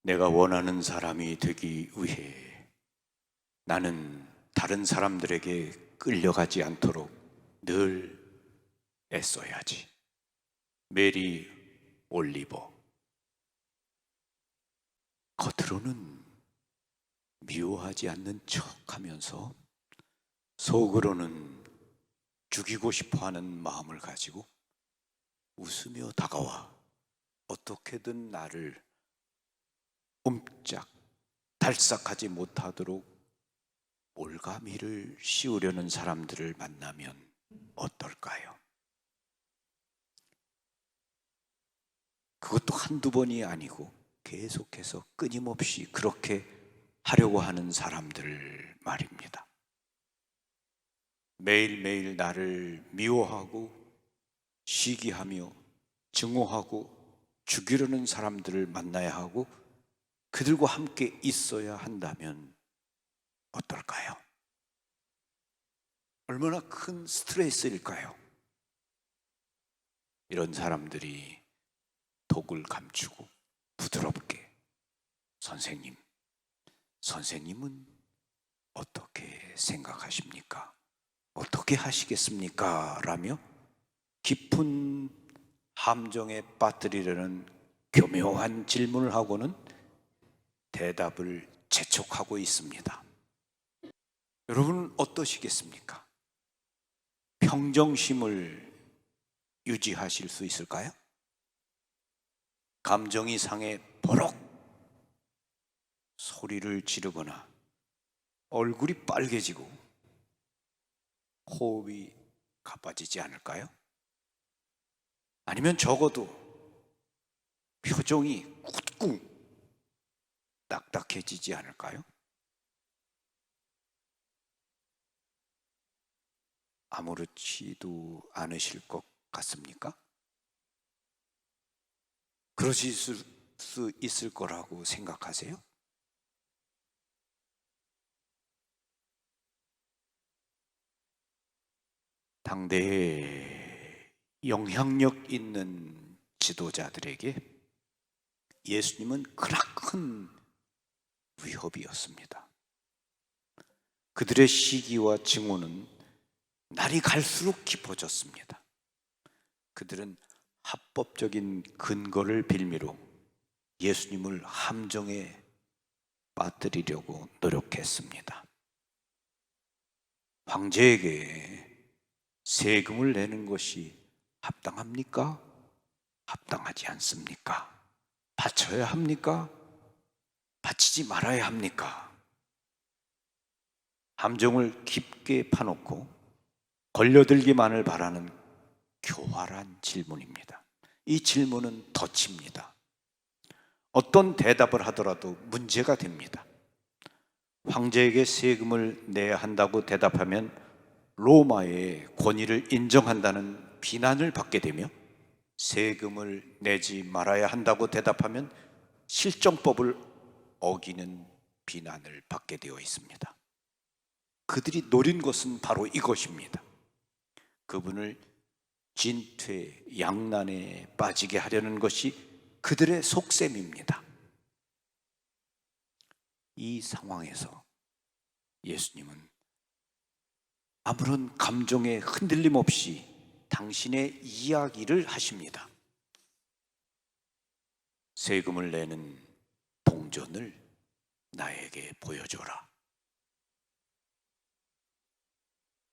내가 원하는 사람이 되기 위해 나는 다른 사람들에게 끌려가지 않도록 늘 애써야지. 메리 올리버. 겉으로는 미워하지 않는 척 하면서 속으로는 죽이고 싶어 하는 마음을 가지고 웃으며 다가와 어떻게든 나를 옴짝 달싹하지 못하도록 올가미를 씌우려는 사람들을 만나면 어떨까요? 그것도 한두 번이 아니고 계속해서 끊임없이 그렇게 하려고 하는 사람들 말입니다. 매일매일 나를 미워하고 시기하며 증오하고 죽이려는 사람들을 만나야 하고 그들과 함께 있어야 한다면 어떨까요? 얼마나 큰 스트레스일까요? 이런 사람들이 독을 감추고 부드럽게 선생님은 어떻게 생각하십니까? 어떻게 하시겠습니까? 라며 깊은 함정에 빠뜨리려는 교묘한 질문을 하고는 대답을 재촉하고 있습니다. 여러분은 어떠시겠습니까? 평정심을 유지하실 수 있을까요? 감정이 상해 버럭 소리를 지르거나 얼굴이 빨개지고 호흡이 가빠지지 않을까요? 아니면 적어도 표정이 굳고 딱딱해지지 않을까요? 아무렇지도 않으실 것 같습니까? 그러실 수 있을 거라고 생각하세요? 당대에 영향력 있는 지도자들에게 예수님은 크나큰 위협이었습니다. 그들의 시기와 증오는 날이 갈수록 깊어졌습니다. 그들은 합법적인 근거를 빌미로 예수님을 함정에 빠뜨리려고 노력했습니다. 황제에게 세금을 내는 것이 합당합니까? 합당하지 않습니까? 바쳐야 합니까? 바치지 말아야 합니까? 함정을 깊게 파놓고 걸려들기만을 바라는 교활한 질문입니다. 이 질문은 덫입니다. 어떤 대답을 하더라도 문제가 됩니다. 황제에게 세금을 내야 한다고 대답하면 로마의 권위를 인정한다는 비난을 받게 되며 세금을 내지 말아야 한다고 대답하면 실정법을 어기는 비난을 받게 되어 있습니다. 그들이 노린 것은 바로 이것입니다. 그분을 진퇴, 양난에 빠지게 하려는 것이 그들의 속셈입니다. 이 상황에서 예수님은 아무런 감정에 흔들림 없이 당신의 이야기를 하십니다. 세금을 내는 동전을 나에게 보여줘라.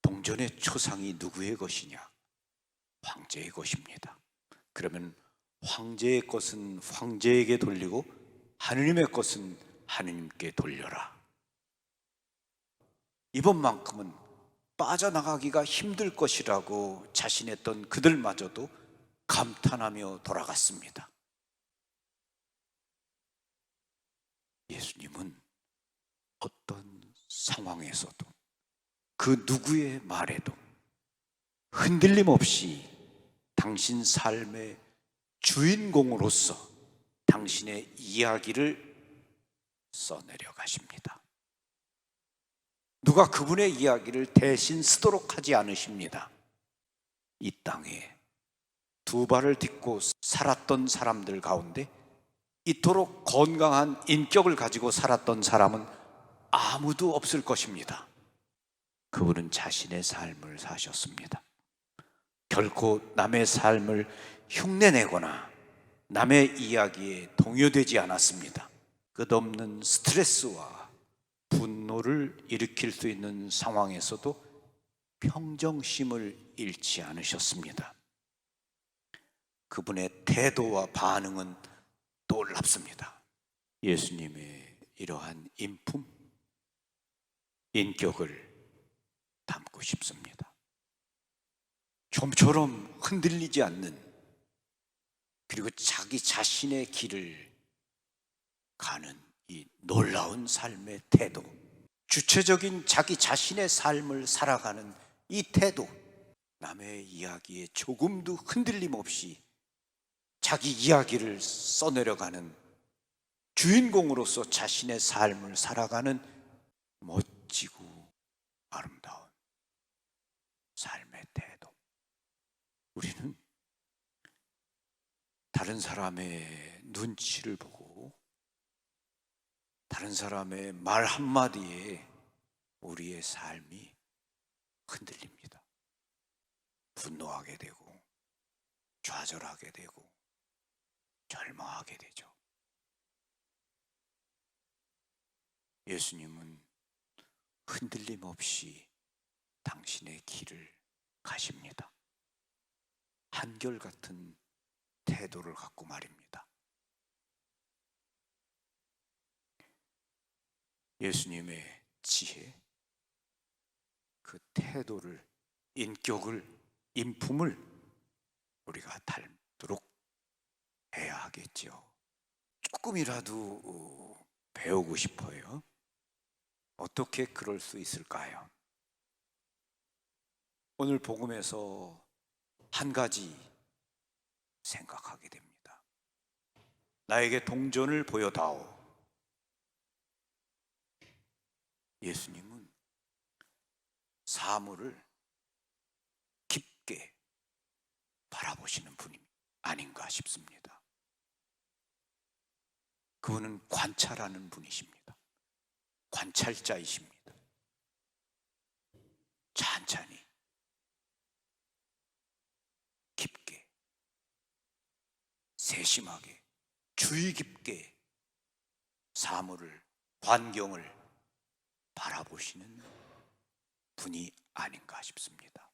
동전의 초상이 누구의 것이냐? 황제의 것입니다. 그러면 황제의 것은 황제에게 돌리고 하느님의 것은 하느님께 돌려라. 이번만큼은 빠져나가기가 힘들 것이라고 자신했던 그들마저도 감탄하며 돌아갔습니다. 예수님은 어떤 상황에서도 그 누구의 말에도 흔들림 없이 당신 삶의 주인공으로서 당신의 이야기를 써내려 가십니다. 누가 그분의 이야기를 대신 쓰도록 하지 않으십니다. 이 땅에 두 발을 딛고 살았던 사람들 가운데 이토록 건강한 인격을 가지고 살았던 사람은 아무도 없을 것입니다. 그분은 자신의 삶을 사셨습니다. 결코 남의 삶을 흉내내거나 남의 이야기에 동요되지 않았습니다. 끝없는 스트레스와 분노를 일으킬 수 있는 상황에서도 평정심을 잃지 않으셨습니다. 그분의 태도와 반응은 놀랍습니다. 예수님의 이러한 인품, 인격을 담고 싶습니다. 좀처럼 흔들리지 않는, 그리고 자기 자신의 길을 가는 이 놀라운 삶의 태도, 주체적인 자기 자신의 삶을 살아가는 이 태도, 남의 이야기에 조금도 흔들림 없이 자기 이야기를 써내려가는 주인공으로서 자신의 삶을 살아가는 멋지고 아름다운 삶의 태도. 우리는 다른 사람의 눈치를 보고 다른 사람의 말 한마디에 우리의 삶이 흔들립니다. 분노하게 되고 좌절하게 되고 절망하게 되죠. 예수님은 흔들림 없이 당신의 길을 가십니다. 한결같은 태도를 갖고 말입니다. 예수님의 지혜, 그 태도를, 인격을, 인품을 우리가 닮도록 해야 하겠죠. 조금이라도 배우고 싶어요. 어떻게 그럴 수 있을까요? 오늘 복음에서 한 가지 생각하게 됩니다. 나에게 동전을 보여다오. 예수님은 사물을 깊게 바라보시는 분이 아닌가 싶습니다. 그분은 관찰하는 분이십니다. 관찰자이십니다. 찬찬히 깊게 세심하게 주의 깊게 사물을, 환경을 바라보시는 분이 아닌가 싶습니다.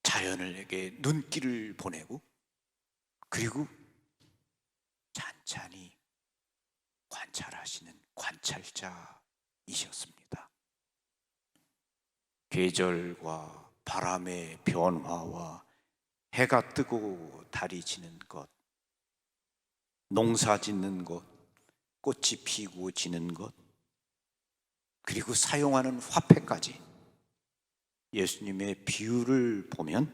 자연에게 눈길을 보내고 그리고 찬찬히 관찰하시는 관찰자이셨습니다. 계절과 바람의 변화와 해가 뜨고 달이 지는 것, 농사 짓는 것, 꽃이 피고 지는 것, 그리고 사용하는 화폐까지 예수님의 비유를 보면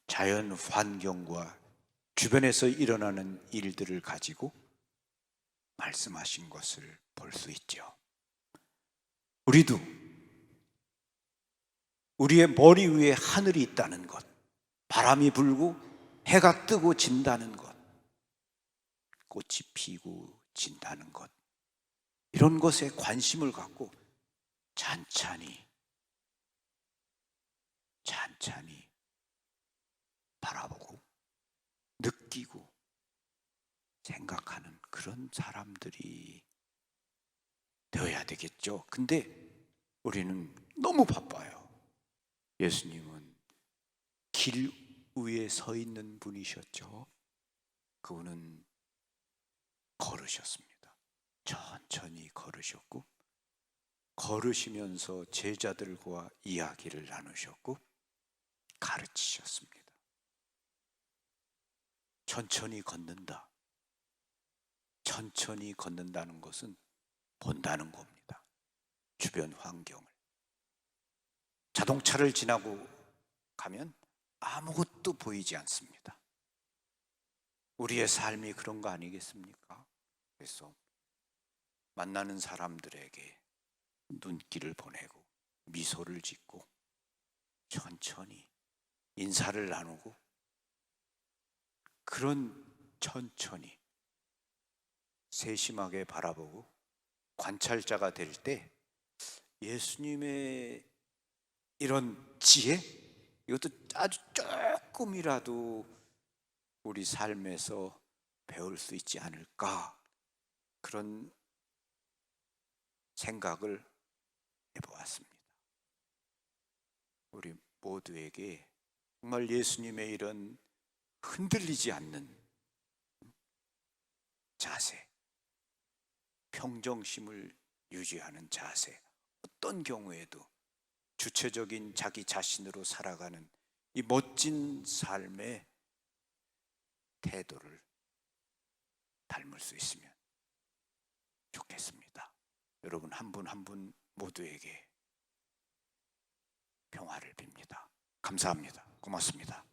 자연 환경과 주변에서 일어나는 일들을 가지고 말씀하신 것을 볼 수 있죠. 우리도 우리의 머리 위에 하늘이 있다는 것, 바람이 불고 해가 뜨고 진다는 것, 꽃이 피고 진다는 것, 이런 것에 관심을 갖고 찬찬히 바라보고 느끼고 생각하는 그런 사람들이 되어야 되겠죠. 근데 우리는 너무 바빠요. 예수님은 길 위에 서 있는 분이셨죠. 그분은 걸으셨습니다. 천천히 걸으셨고 걸으시면서 제자들과 이야기를 나누셨고 가르치셨습니다. 천천히 걷는다. 천천히 걷는다는 것은 본다는 겁니다. 주변 환경을. 자동차를 지나고 가면 아무것도 보이지 않습니다. 우리의 삶이 그런 거 아니겠습니까? 그래서 만나는 사람들에게 눈길을 보내고 미소를 짓고 천천히 인사를 나누고, 그런 천천히 세심하게 바라보고 관찰자가 될 때 예수님의 이런 지혜, 이것도 아주 조금이라도 우리 삶에서 배울 수 있지 않을까, 그런 생각을 해보았습니다. 우리 모두에게 정말 예수님의 이런 흔들리지 않는 자세, 평정심을 유지하는 자세, 어떤 경우에도 주체적인 자기 자신으로 살아가는 이 멋진 삶의 태도를 닮을 수 있으면 좋겠습니다. 여러분 한 분 한 분 모두에게 평화를 빕니다. 감사합니다. 고맙습니다.